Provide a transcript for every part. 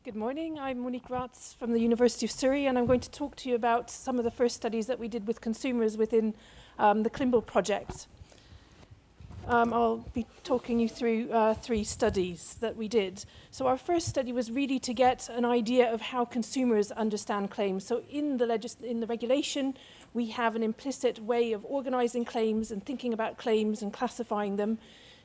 Good morning, I'm Monique Raats from the University of Surrey, and I'm going to talk to you about some of the first studies that we did with consumers within the CLYMBOL project. I'll be talking you through 3 studies that we did. So our first study was really to get an idea of how consumers understand claims. So in the regulation, we have an implicit way of organizing claims and thinking about claims and classifying them.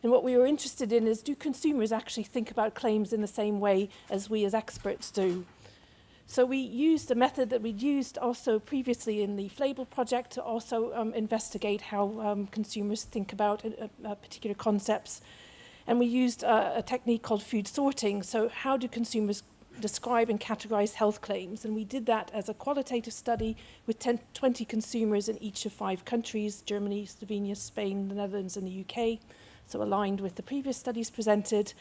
And what we were interested in is, do consumers actually think about claims in the same way as we as experts do? So we used a method that we'd used also previously in the CLYMBOL project to also investigate how consumers think about particular concepts. And we used a technique called food sorting. So how do consumers describe and categorize health claims? And we did that as a qualitative study with 20 consumers in each of 5 countries: Germany, Slovenia, Spain, the Netherlands, and the UK. So aligned with the previous studies presented.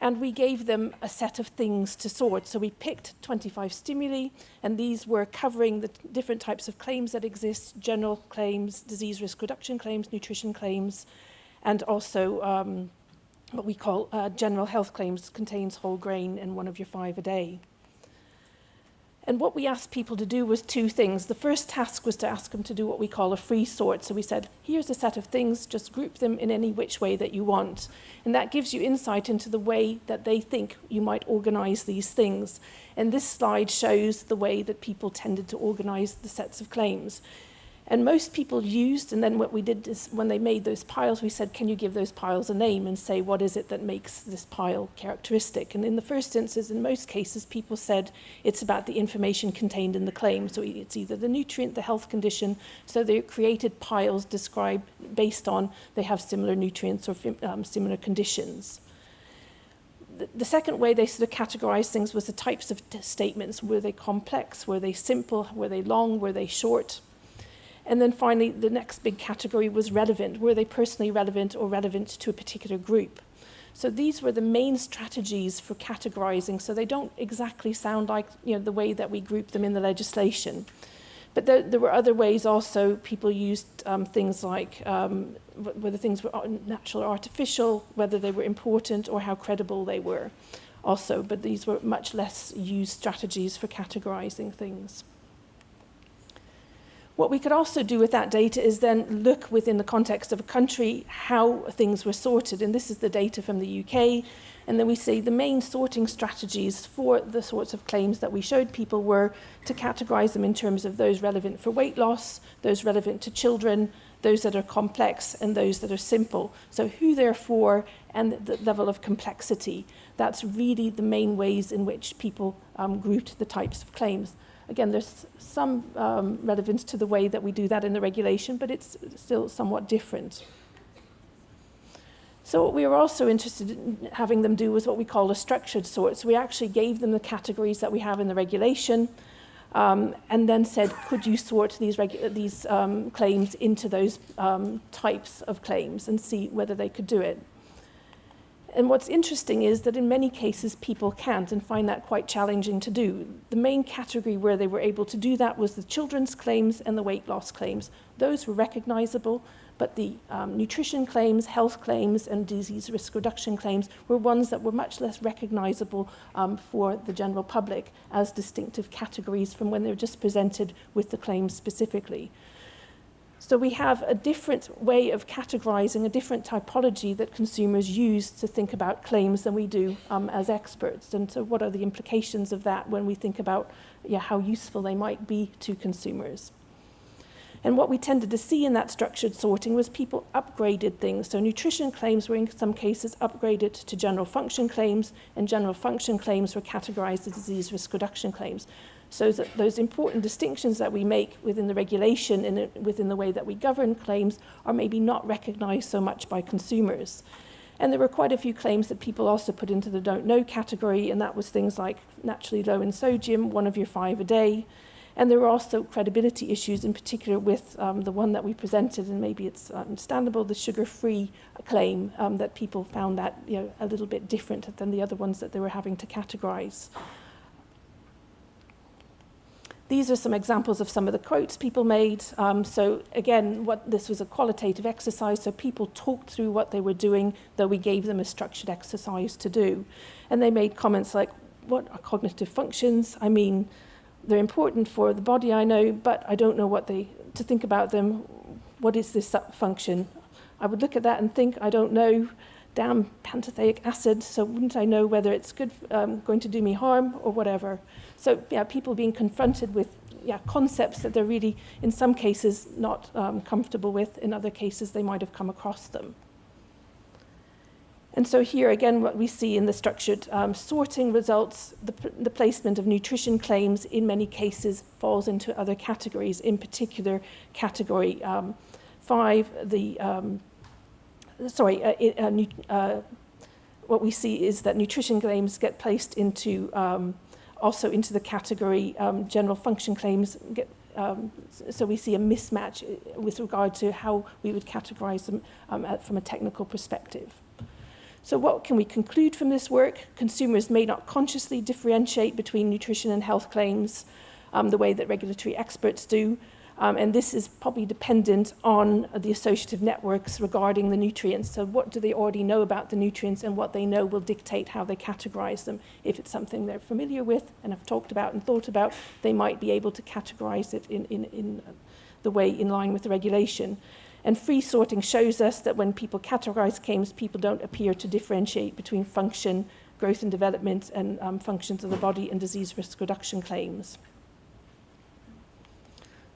And we gave them a set of things to sort. So we picked 25 stimuli, and these were covering the different types of claims that exist: general claims, disease risk reduction claims, nutrition claims, and also what we call general health claims, contains whole grain and 1 of your 5 a day. And what we asked people to do was 2 things. The first task was to ask them to do what we call a free sort. So we said, here's a set of things, just group them in any which way that you want. And that gives you insight into the way that they think you might organize these things. And this slide shows the way that people tended to organize the sets of claims. And most people used, and then what we did is when they made those piles, we said, can you give those piles a name and say, what is it that makes this pile characteristic? And in the first instance, in most cases, people said it's about the information contained in the claim. So it's either the nutrient, the health condition. So they created piles described based on they have similar nutrients or similar conditions. The second way they sort of categorized things was the types of statements. Were they complex? Were they simple? Were they long? Were they short? And then finally, the next big category was relevant. Were they personally relevant or relevant to a particular group? So these were the main strategies for categorizing. So they don't exactly sound like the way that we group them in the legislation. But there were other ways also. People used things like whether things were natural or artificial, whether they were important, or how credible they were also. But these were much less used strategies for categorizing things. What we could also do with that data is then look within the context of a country how things were sorted. And this is the data from the UK. And then we see the main sorting strategies for the sorts of claims that we showed people were to categorize them in terms of those relevant for weight loss, those relevant to children, those that are complex, and those that are simple. So who they're for and the level of complexity. That's really the main ways in which people grouped the types of claims. Again, there's some relevance to the way that we do that in the regulation, but it's still somewhat different. So what we were also interested in having them do was what we call a structured sort. So we actually gave them the categories that we have in the regulation, and then said, could you sort these claims into those types of claims and see whether they could do it. And what's interesting is that in many cases people can't and find that quite challenging to do. The main category where they were able to do that was the children's claims and the weight loss claims. Those were recognizable, but the nutrition claims, health claims, and disease risk reduction claims were ones that were much less recognizable for the general public as distinctive categories from when they were just presented with the claims specifically. So we have a different way of categorizing, a different typology that consumers use to think about claims than we do as experts. And so what are the implications of that when we think about how useful they might be to consumers? And what we tended to see in that structured sorting was people upgraded things. So nutrition claims were in some cases upgraded to general function claims, and general function claims were categorized as disease risk reduction claims. So that those important distinctions that we make within the regulation and within the way that we govern claims are maybe not recognized so much by consumers. And there were quite a few claims that people also put into the don't know category, and that was things like naturally low in sodium, 1 of your 5 a day. And there were also credibility issues, in particular with the one that we presented, and maybe it's understandable, the sugar-free claim, that people found that a little bit different than the other ones that they were having to categorize. These are some examples of some of the quotes people made. So again, this was a qualitative exercise, so people talked through what they were doing, though we gave them a structured exercise to do. And they made comments like, what are cognitive functions? I mean, they're important for the body, I know, but I don't know to think about them. What is this function? I would look at that and think, I don't know, damn pantothenic acid, so wouldn't I know whether it's good, going to do me harm or whatever? So yeah, people being confronted with concepts that they're really, in some cases, not comfortable with. In other cases, they might have come across them. And so here again, what we see in the structured sorting results, the placement of nutrition claims in many cases falls into other categories, in particular category 5, what we see is that nutrition claims get placed into also into the category general function claims. So we see a mismatch with regard to how we would categorize them from a technical perspective. So what can we conclude from this work? Consumers may not consciously differentiate between nutrition and health claims the way that regulatory experts do. And this is probably dependent on the associative networks regarding the nutrients. So what do they already know about the nutrients, and what they know will dictate how they categorize them. If it's something they're familiar with and have talked about and thought about, they might be able to categorize it in the way in line with the regulation. And free sorting shows us that when people categorize claims, people don't appear to differentiate between function, growth and development, and functions of the body and disease risk reduction claims.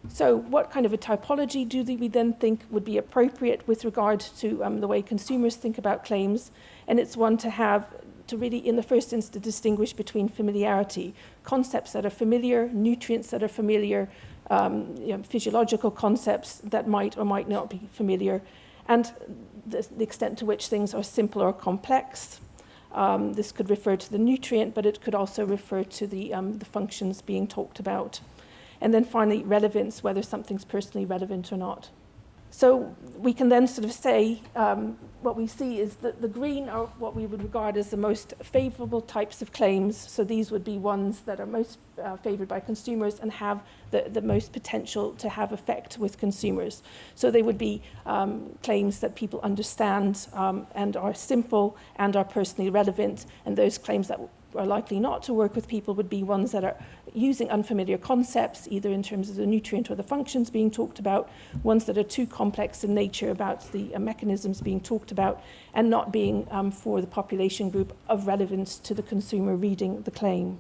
So what kind of a typology do we then think would be appropriate with regard to the way consumers think about claims? And it's one to really, in the first instance, distinguish between familiarity, concepts that are familiar, nutrients that are familiar, physiological concepts that might or might not be familiar, and the extent to which things are simple or complex. This could refer to the nutrient, but it could also refer to the functions being talked about. And then finally, relevance, whether something's personally relevant or not. So we can then sort of say what we see is that the green are what we would regard as the most favorable types of claims. So these would be ones that are most favored by consumers and have the most potential to have effect with consumers. So they would be claims that people understand and are simple and are personally relevant. And those claims that are likely not to work with people would be ones that are using unfamiliar concepts, either in terms of the nutrient or the functions being talked about, ones that are too complex in nature about the mechanisms being talked about, and not being for the population group of relevance to the consumer reading the claim.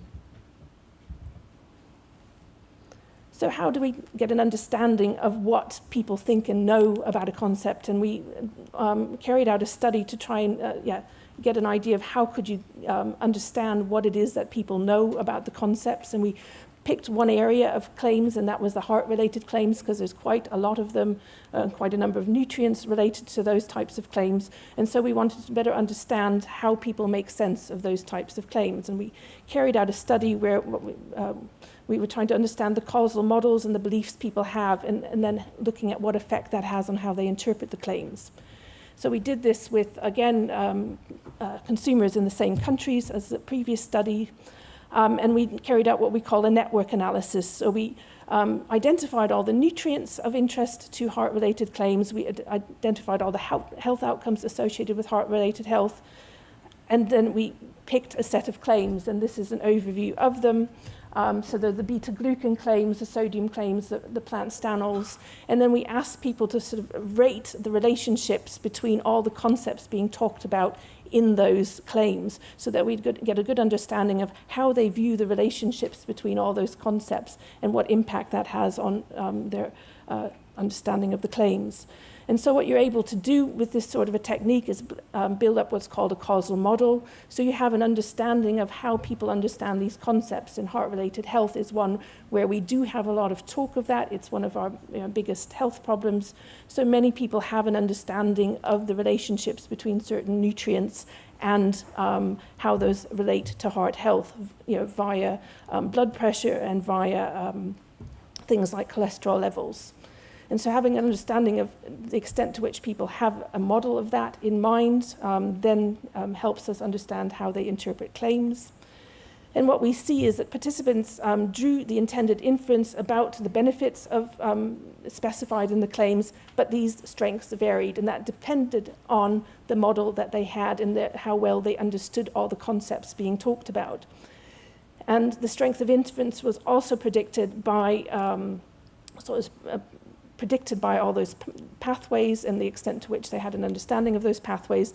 So how do we get an understanding of what people think and know about a concept? And we carried out a study to try and get an idea of how could you understand what it is that people know about the concepts. And we picked one area of claims, and that was the heart-related claims, because there's quite a lot of them, quite a number of nutrients related to those types of claims. And so we wanted to better understand how people make sense of those types of claims. And we carried out a study where we were trying to understand the causal models and the beliefs people have, and then looking at what effect that has on how they interpret the claims. So we did this with, again, consumers in the same countries as the previous study, and we carried out what we call a network analysis. So we identified all the nutrients of interest to heart-related claims. We identified all the health outcomes associated with heart-related health, and then we picked a set of claims, and this is an overview of them. So the beta-glucan claims, the sodium claims, the plant stanols, and then we asked people to sort of rate the relationships between all the concepts being talked about in those claims, so that we'd get a good understanding of how they view the relationships between all those concepts and what impact that has on their understanding of the claims. And so what you're able to do with this sort of a technique is build up what's called a causal model. So you have an understanding of how people understand these concepts, and heart-related health is one where we do have a lot of talk of that. It's one of our biggest health problems. So many people have an understanding of the relationships between certain nutrients and how those relate to heart health, via blood pressure and via things like cholesterol levels. And so having an understanding of the extent to which people have a model of that in mind then helps us understand how they interpret claims. And what we see is that participants drew the intended inference about the benefits of specified in the claims, but these strengths varied, and that depended on the model that they had and how well they understood all the concepts being talked about. And the strength of inference was also predicted by predicted by all those pathways and the extent to which they had an understanding of those pathways,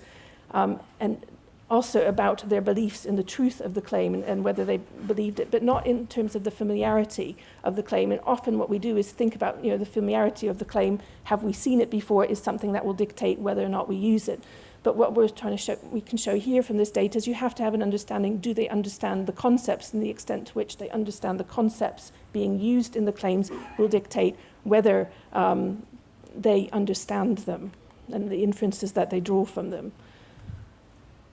and also about their beliefs in the truth of the claim and whether they believed it, but not in terms of the familiarity of the claim. And often what we do is think about, the familiarity of the claim. Have we seen it before is something that will dictate whether or not we use it. But what we're trying to show, we can show here from this data, is you have to have an understanding. Do they understand the concepts, and the extent to which they understand the concepts being used in the claims will dictate whether they understand them and the inferences that they draw from them.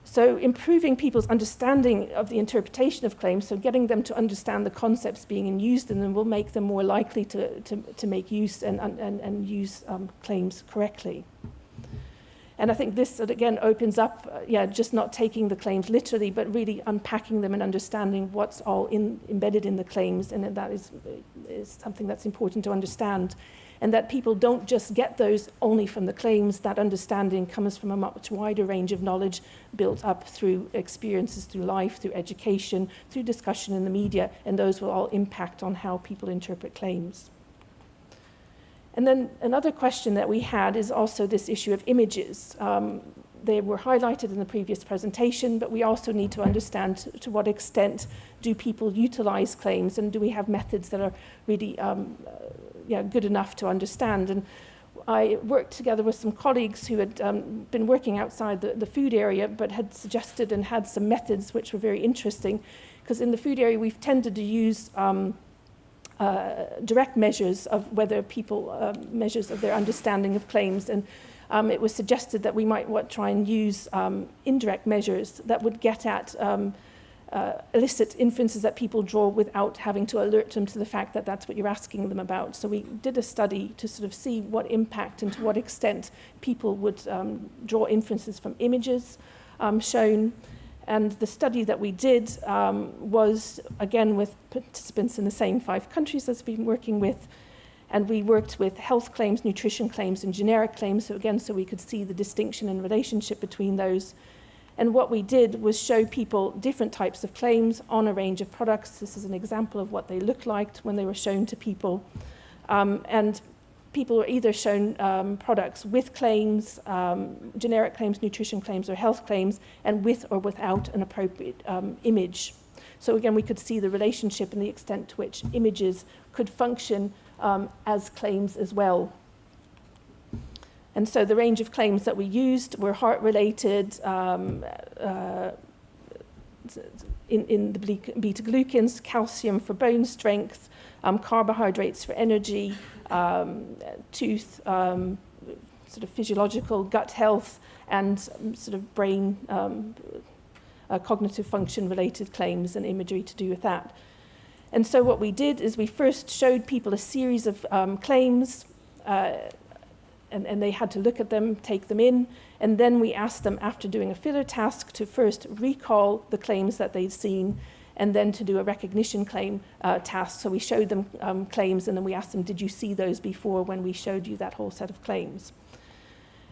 So improving people's understanding of the interpretation of claims, so getting them to understand the concepts being used in them, will make them more likely to make use and use claims correctly. And I think this, again, opens up, just not taking the claims literally, but really unpacking them and understanding what's all embedded in the claims, and that is something that's important to understand. And that people don't just get those only from the claims. That understanding comes from a much wider range of knowledge built up through experiences, through life, through education, through discussion in the media, and those will all impact on how people interpret claims. And then another question that we had is also this issue of images. They were highlighted in the previous presentation, but we also need to understand to what extent do people utilize claims, and do we have methods that are really good enough to understand. And I worked together with some colleagues who had been working outside the food area, but had suggested and had some methods which were very interesting, because in the food area we've tended to use direct measures of whether people, measures of their understanding of claims, and it was suggested that we might try and use indirect measures that would get at elicit inferences that people draw without having to alert them to the fact that that's what you're asking them about. So we did a study to sort of see what impact and to what extent people would draw inferences from images shown. And the study that we did was, again, with participants in the same 5 countries as we've been working with. And we worked with health claims, nutrition claims, and generic claims, so again, so we could see the distinction and relationship between those. And what we did was show people different types of claims on a range of products. This is an example of what they looked like when they were shown to people. And people were either shown products with claims, generic claims, nutrition claims, or health claims, and with or without an appropriate image. So again, we could see the relationship and the extent to which images could function as claims as well. And so the range of claims that we used were heart-related, in the beta-glucans, calcium for bone strength, carbohydrates for energy, tooth, sort of physiological, gut health, and sort of brain cognitive function-related claims and imagery to do with that. And so what we did is we first showed people a series of claims, and they had to look at them, take them in, and then we asked them, after doing a filler task, to first recall the claims that they'd seen, and then to do a recognition claim task. So we showed them claims, and then we asked them, did you see those before when we showed you that whole set of claims?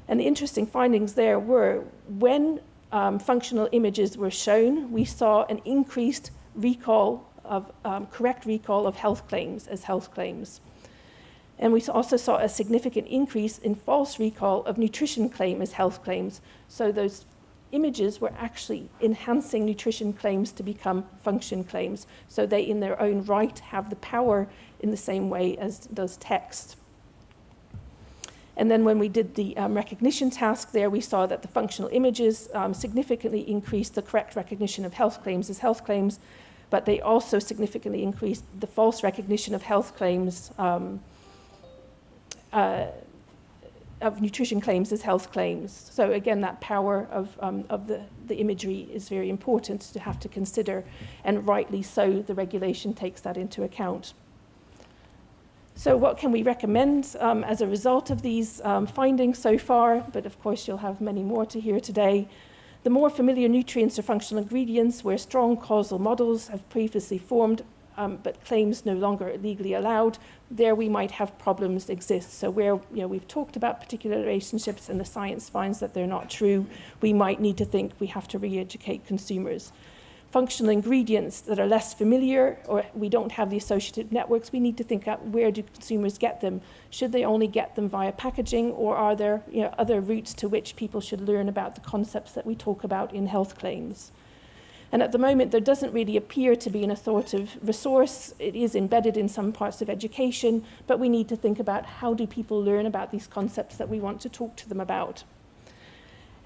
And the interesting findings there were, when functional images were shown, we saw an increased recall of correct recall of health claims as health claims. And we also saw a significant increase in false recall of nutrition claim as health claims. So those images were actually enhancing nutrition claims to become function claims. So they, in their own right, have the power in the same way as does text. And then when we did the recognition task there, we saw that the functional images significantly increased the correct recognition of health claims as health claims, but they also significantly increased the false recognition of health claims of nutrition claims as health claims. So again, that power of the imagery is very important to have to consider, and rightly so, the regulation takes that into account. So what can we recommend as a result of these findings so far? But of course, you'll have many more to hear today. The more familiar nutrients or functional ingredients where strong causal models have previously formed, but claims no longer legally allowed, there we might have problems exist. So where we've talked about particular relationships and the science finds that they're not true, we might need to think we have to re-educate consumers. functional ingredients that are less familiar, or we don't have the associative networks, we need to think about where do consumers get them. Should they only get them via packaging, or are there other routes to which people should learn about the concepts that we talk about in health claims? And at the moment, there doesn't really appear to be an authoritative resource. It is embedded in some parts of education, but we need to think about how do people learn about these concepts that we want to talk to them about.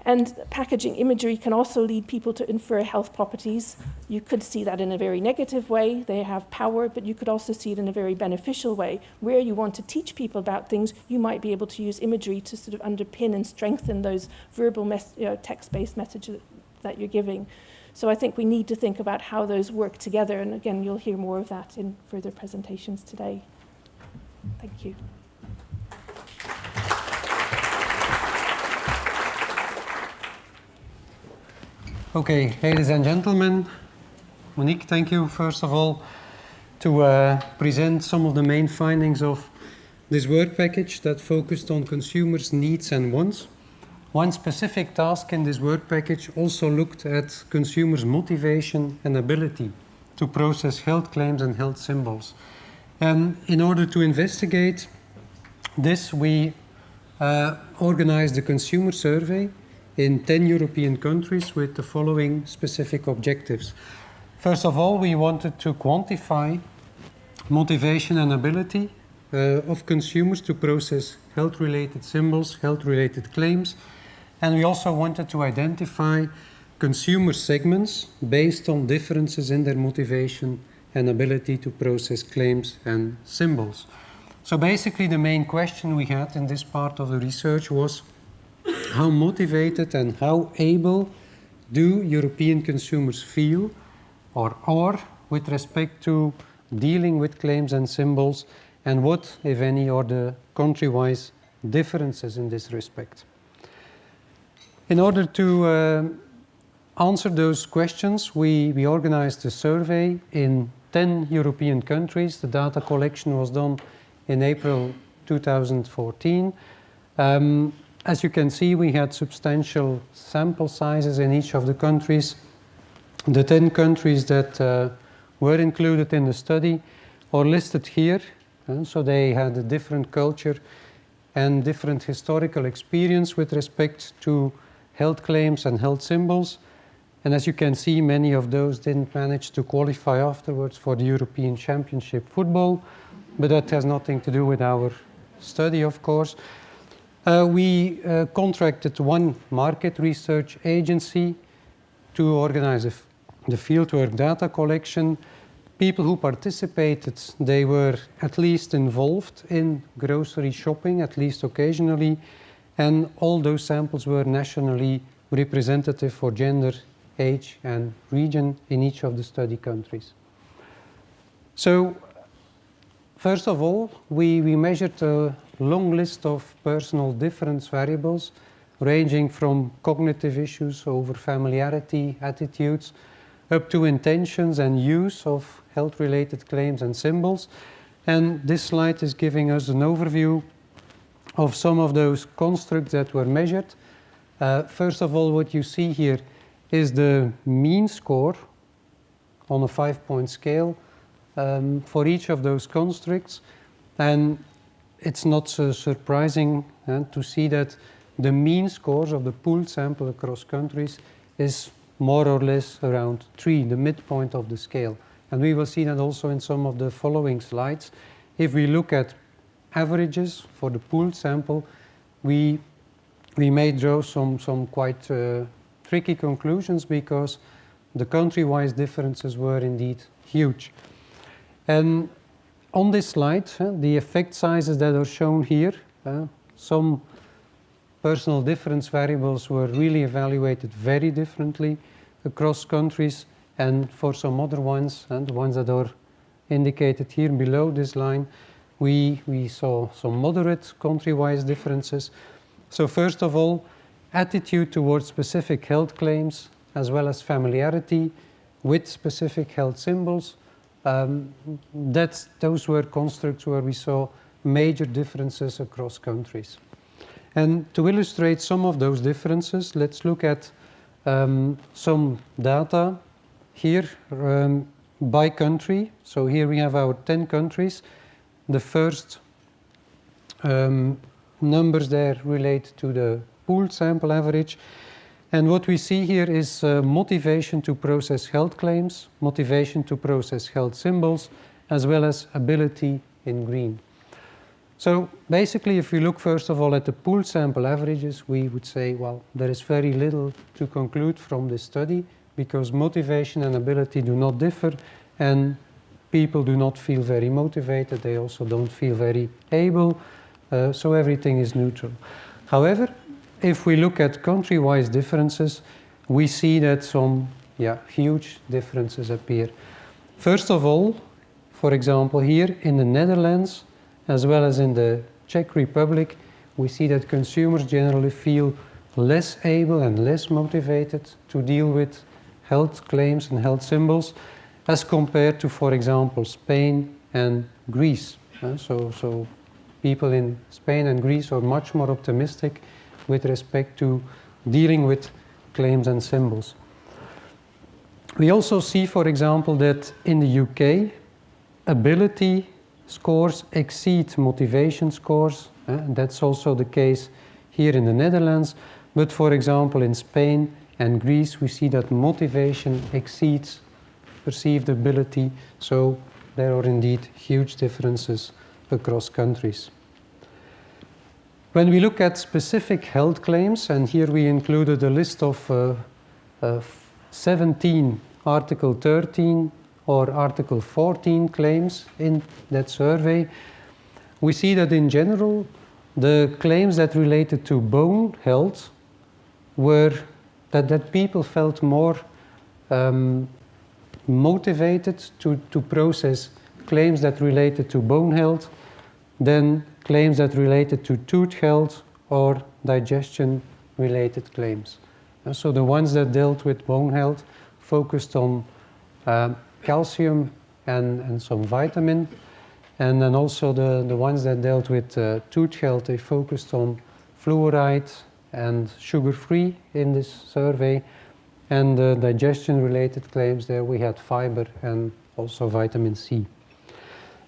And packaging imagery can also lead people to infer health properties. You could see that in a very negative way. They have power, but you could also see it in a very beneficial way. Where you want to teach people about things, you might be able to use imagery to sort of underpin and strengthen those verbal text-based messages that you're giving. So I think we need to think about how those work together. And again, you'll hear more of that in further presentations today. Thank you. Okay, ladies and gentlemen, Monique, thank you first of all to present some of the main findings of this work package that focused on consumers' needs and wants. One specific task in this work package also looked at consumers' motivation and ability to process health claims and health symbols. And in order to investigate this, we organized a consumer survey in 10 European countries with the following specific objectives. First of all, we wanted to quantify motivation and ability of consumers to process health-related symbols, health-related claims, and we also wanted to identify consumer segments based on differences in their motivation and ability to process claims and symbols. So basically the main question we had in this part of the research was how motivated and how able do European consumers feel or are with respect to dealing with claims and symbols, and what, if any, are the country-wise differences in this respect. In order to answer those questions, we organized a survey in 10 European countries. The data collection was done in April 2014. As you can see, we had substantial sample sizes in each of the countries. The 10 countries that were included in the study are listed here. So they had a different culture and different historical experience with respect to health claims and health symbols. And as you can see, many of those didn't manage to qualify afterwards for the European Championship football, but that has nothing to do with our study, of course. We contracted one market research agency to organize the fieldwork data collection. People who participated, they were at least involved in grocery shopping, at least occasionally, and all those samples were nationally representative for gender, age, and region in each of the study countries. So, first of all, we measured a long list of personal difference variables ranging from cognitive issues over familiarity, attitudes, up to intentions and use of health-related claims and symbols. And this slide is giving us an overview of some of those constructs that were measured. First of all, what you see here is the mean score on a 5-point scale for each of those constructs. And it's not so surprising to see that the mean scores of the pooled sample across countries is more or less around 3, the midpoint of the scale. And we will see that also in some of the following slides. If we look at averages for the pooled sample, we may draw some quite tricky conclusions because the country-wise differences were indeed huge. And on this slide, the effect sizes that are shown here, some personal difference variables were really evaluated very differently across countries, and for some other ones, and the ones that are indicated here below this line, we saw some moderate country-wise differences. So first of all, attitude towards specific health claims, as well as familiarity with specific health symbols, those were constructs where we saw major differences across countries. And to illustrate some of those differences, let's look at some data here by country. So here we have our 10 countries. The first numbers there relate to the pooled sample average. And what we see here is motivation to process health claims, motivation to process health symbols, as well as ability in green. So basically, if we look first of all at the pooled sample averages, we would say, well, there is very little to conclude from this study because motivation and ability do not differ, and people do not feel very motivated. They also don't feel very able, so everything is neutral. However, if we look at country-wise differences, we see that some huge differences appear. First of all, for example, here in the Netherlands, as well as in the Czech Republic, we see that consumers generally feel less able and less motivated to deal with health claims and health symbols as compared to, for example, Spain and Greece. So people in Spain and Greece are much more optimistic with respect to dealing with claims and symbols. We also see, for example, that in the UK, ability scores exceed motivation scores. That's also the case here in the Netherlands. But for example, in Spain and Greece, we see that motivation exceeds perceived ability. So there are indeed huge differences across countries. When we look at specific health claims, and here we included a list of 17 Article 13 or Article 14 claims in that survey, we see that in general, the claims that related to bone health were that people felt more motivated to process claims that related to bone health than claims that related to tooth health or digestion-related claims. So the ones that dealt with bone health focused on calcium and some vitamin, and then also the ones that dealt with tooth health, they focused on fluoride and sugar-free in this survey, and the digestion-related claims there we had fiber and also vitamin C.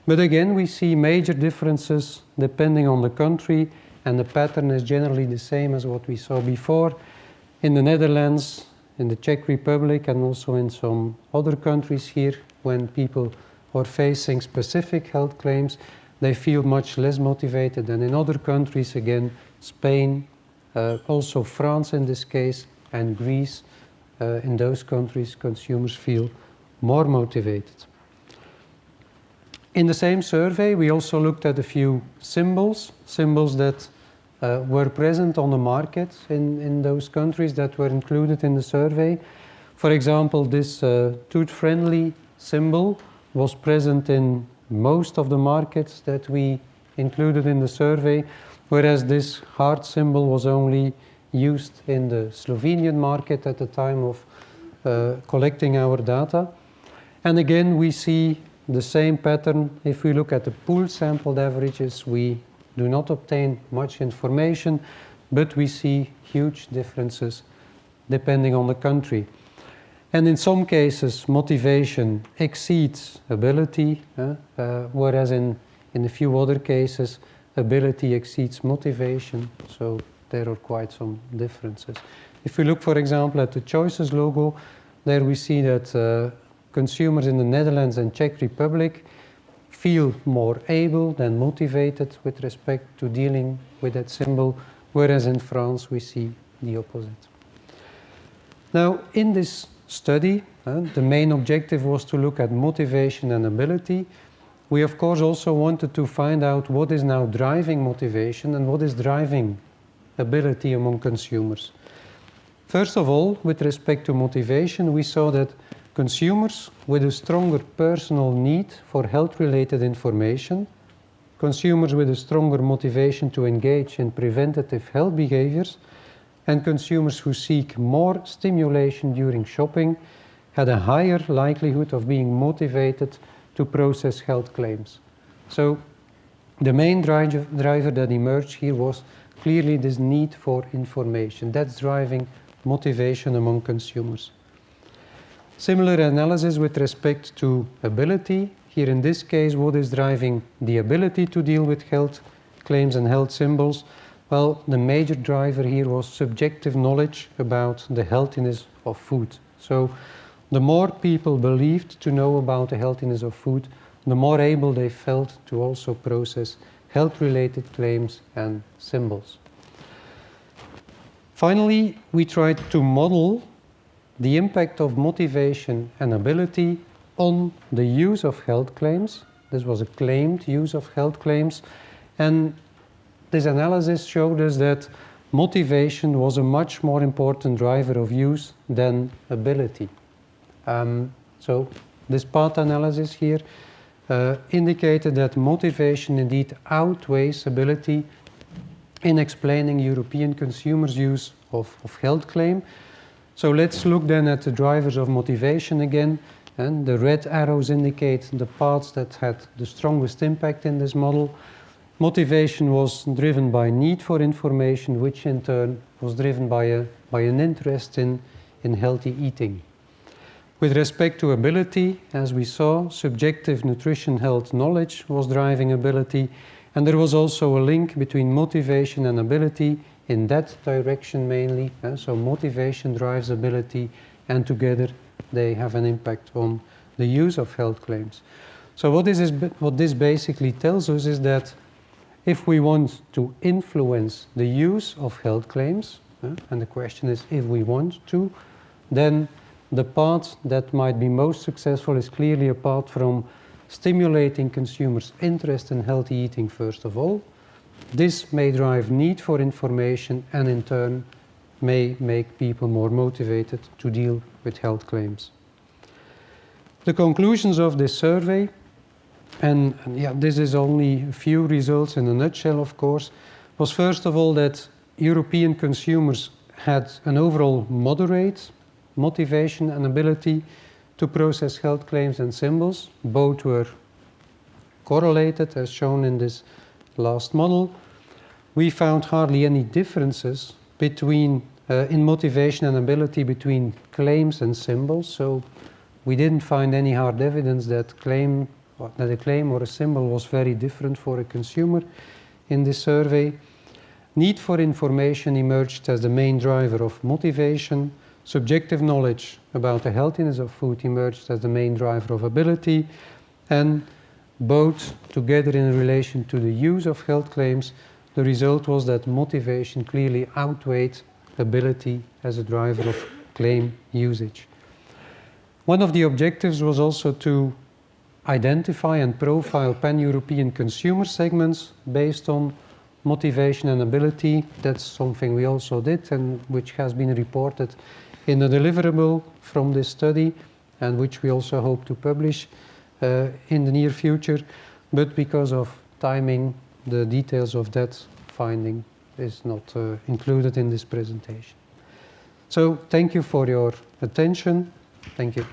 But again, we see major differences depending on the country, and the pattern is generally the same as what we saw before. In the Netherlands, in the Czech Republic, and also in some other countries here, when people are facing specific health claims, they feel much less motivated than in other countries, again, Spain, also France in this case, and Greece. In those countries, consumers feel more motivated. In the same survey, we also looked at a few symbols that were present on the market in those countries that were included in the survey. For example, this tooth-friendly symbol was present in most of the markets that we included in the survey, whereas this heart symbol was only used in the Slovenian market at the time of collecting our data. And again, we see the same pattern. If we look at the pooled sampled averages, we do not obtain much information, but we see huge differences depending on the country. And in some cases, motivation exceeds ability, whereas in a few other cases, ability exceeds motivation. So there are quite some differences. If we look, for example, at the choices logo, there we see that consumers in the Netherlands and Czech Republic feel more able than motivated with respect to dealing with that symbol, whereas in France we see the opposite. Now, in this study, the main objective was to look at motivation and ability. We, of course, also wanted to find out what is now driving motivation and what is driving ability among consumers. First of all, with respect to motivation, we saw that consumers with a stronger personal need for health-related information, consumers with a stronger motivation to engage in preventative health behaviors, and consumers who seek more stimulation during shopping had a higher likelihood of being motivated to process health claims. So the main driver that emerged here was clearly this need for information. That's driving motivation among consumers. Similar analysis with respect to ability. Here in this case, what is driving the ability to deal with health claims and health symbols? Well, the major driver here was subjective knowledge about the healthiness of food. So the more people believed to know about the healthiness of food, the more able they felt to also process health-related claims and symbols. Finally, we tried to model the impact of motivation and ability on the use of health claims. This was a claimed use of health claims, and this analysis showed us that motivation was a much more important driver of use than ability. So this path analysis here indicated that motivation indeed outweighs ability in explaining European consumers' use of health claim. So let's look then at the drivers of motivation again. And the red arrows indicate the parts that had the strongest impact in this model. Motivation was driven by need for information, which in turn was driven by an interest in healthy eating. With respect to ability, as we saw, subjective nutrition health knowledge was driving ability, and there was also a link between motivation and ability in that direction mainly. So motivation drives ability, and together they have an impact on the use of health claims. So what this basically tells us is that if we want to influence the use of health claims, and the question is if we want to, then the path that might be most successful is clearly apart from stimulating consumers' interest in healthy eating first of all. This may drive need for information and in turn may make people more motivated to deal with health claims. The conclusions of this survey, and yeah, this is only a few results in a nutshell, of course, was first of all that European consumers had an overall moderate motivation and ability to process health claims and symbols. Both were correlated, as shown in this last model. We found hardly any differences between in motivation and ability between claims and symbols. So we didn't find any hard evidence that a claim or a symbol was very different for a consumer in this survey. Need for information emerged as the main driver of motivation. Subjective knowledge about the healthiness of food emerged as the main driver of ability. And both together in relation to the use of health claims, the result was that motivation clearly outweighed ability as a driver of claim usage. One of the objectives was also to identify and profile pan-European consumer segments based on motivation and ability. That's something we also did and which has been reported in the deliverable from this study and which we also hope to publish in the near future. But because of timing, the details of that finding is not included in this presentation. So thank you for your attention. Thank you.